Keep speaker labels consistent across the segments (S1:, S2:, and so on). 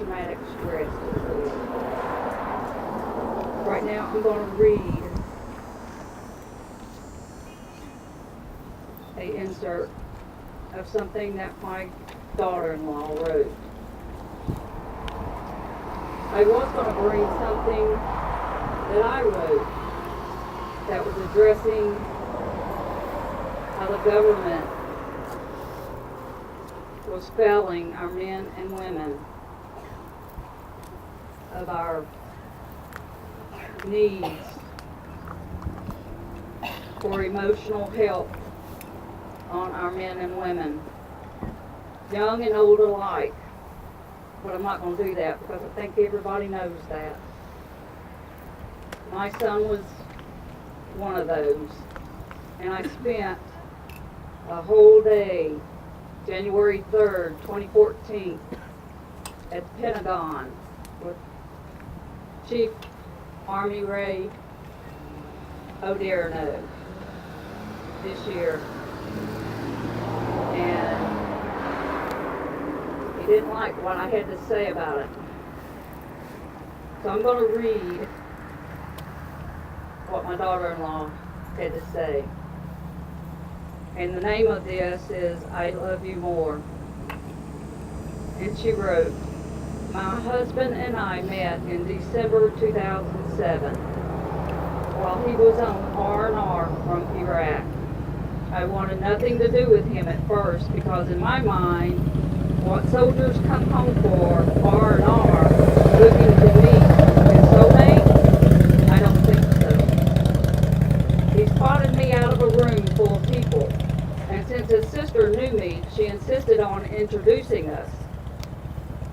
S1: post-traumatic stress disorder. Right now I'm going to read an insert of something that my daughter-in-law wrote. I was going to bring something that I wrote that was addressing how the government was failing our men and women of our needs for emotional help on our men and women, young and old alike. But I'm not going to do that because I think everybody knows that. My son was one of those, and I spent a whole day, January 3rd, 2014, at the Pentagon with Chief Army Ray O'Derno this year. And he didn't like what I had to say about it. So I'm going to read what my daughter-in-law had to say. And the name of this is I Love You More. And she wrote, my husband and I met in December 2007 while he was on R&R from Iraq. I wanted nothing to do with him at first because in my mind, what soldiers come home for, R&R, looking to meet his soulmate? I don't think so. He spotted me out of a room full of people, and since his sister knew me, she insisted on introducing us.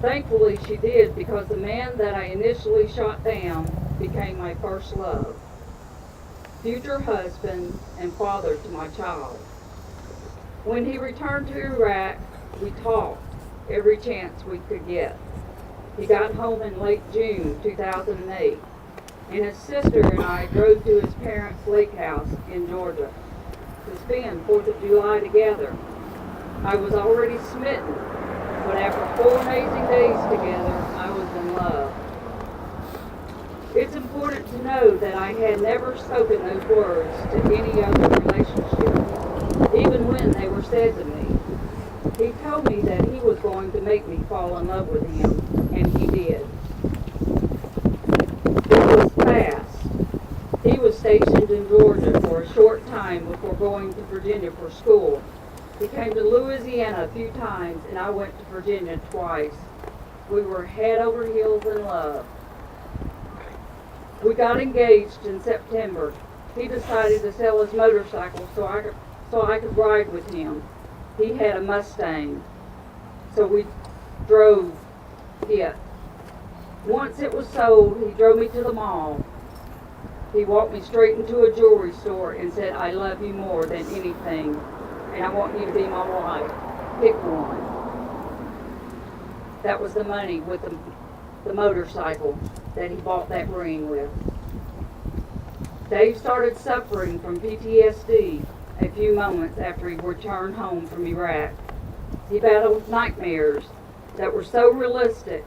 S1: Thankfully she did, because the man that I initially shot down became my first love, future husband and father to my child. When he returned to Iraq, we talked every chance we could get. He got home in late June 2008, and his sister and I drove to his parents' lake house in Georgia to spend 4th of July together. I was already smitten, but after 4 amazing days together, I was in love. It's important to know that I had never spoken those words to any other relationship, even when they were said to me. He told me that he was going to make me fall in love with him, and he did. It was fast. He was stationed in Georgia for a short time before going to Virginia for school. He came to Louisiana a few times, and I went to Virginia twice. We were head over heels in love. We got engaged in September. He decided to sell his motorcycle so I could ride with him. He had a Mustang, so we drove it. Once it was sold, he drove me to the mall. He walked me straight into a jewelry store and said, I love you more than anything, and I want you to be my wife. Pick one. That was the money with the motorcycle that he bought that ring with. Dave started suffering from PTSD a few moments after he returned home from Iraq. He battled nightmares that were so realistic,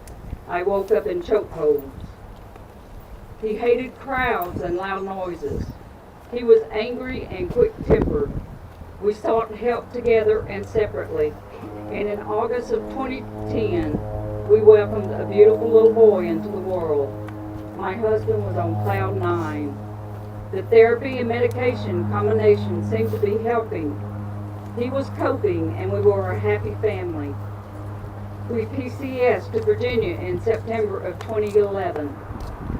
S1: I woke up in chokeholds. He hated crowds and loud noises. He was angry and quick-tempered. We sought help together and separately, and in August of 2010, we welcomed a beautiful little boy into the world. My husband was on cloud 9. The therapy and medication combination seemed to be helping. He was coping, and we were a happy family. We PCS'd to Virginia in September of 2011.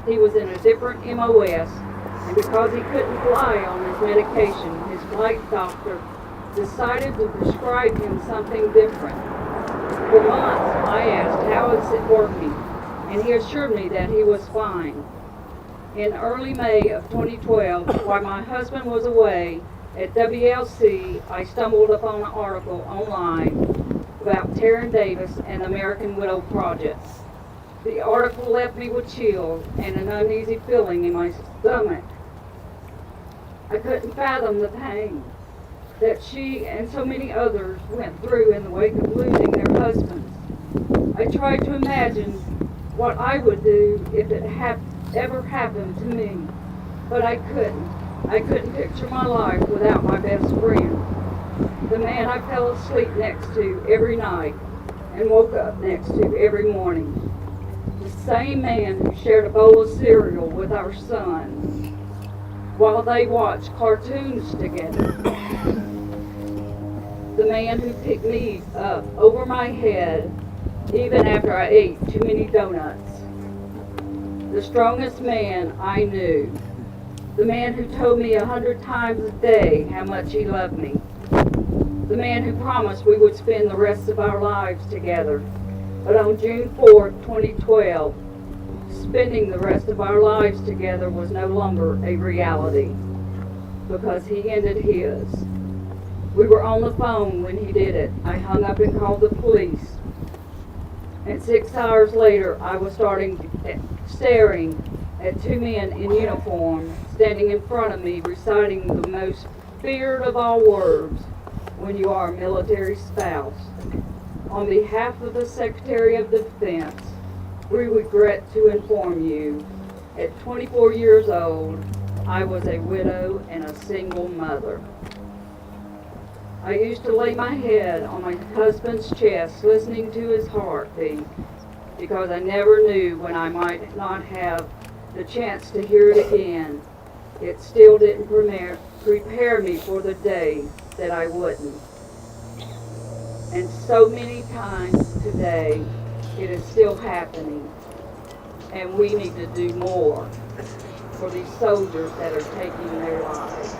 S1: He was in a different MOS, and because he couldn't fly on his medication, his flight doctor decided to prescribe him something different. For months, I asked, how is it working? And he assured me that he was fine. In early May of 2012, while my husband was away at WLC, I stumbled upon an article online about Taryn Davis and the American Widow Project. The article left me with chills and an uneasy feeling in my stomach. I couldn't fathom the pain that she and so many others went through in the wake of losing their husbands. I I tried to imagine what I would do if it ever happened to me, but I couldn't. I couldn't picture my life without my best friend, the man I fell asleep next to every night and woke up next to every morning, the same man who shared a bowl of cereal with our son while they watched cartoons together, the man who picked me up over my head even after I ate too many donuts, the strongest man I knew, the man who told me 100 times a day how much he loved me, the man who promised we would spend the rest of our lives together. But on June 4th, 2012, spending the rest of our lives together was no longer a reality because he ended his. We were on the phone when he did it. I hung up and called the police. And 6 hours later, I was staring at two men in uniform standing in front of me reciting the most feared of all words when you are a military spouse. On behalf of the Secretary of Defense, we regret to inform you, at 24 years old, I was a widow and a single mother. I used to lay my head on my husband's chest listening to his heartbeat because I never knew when I might not have the chance to hear it again. It still didn't prepare me for the day that I wouldn't. And so many times today, it is still happening. And we need to do more for these soldiers that are taking their lives.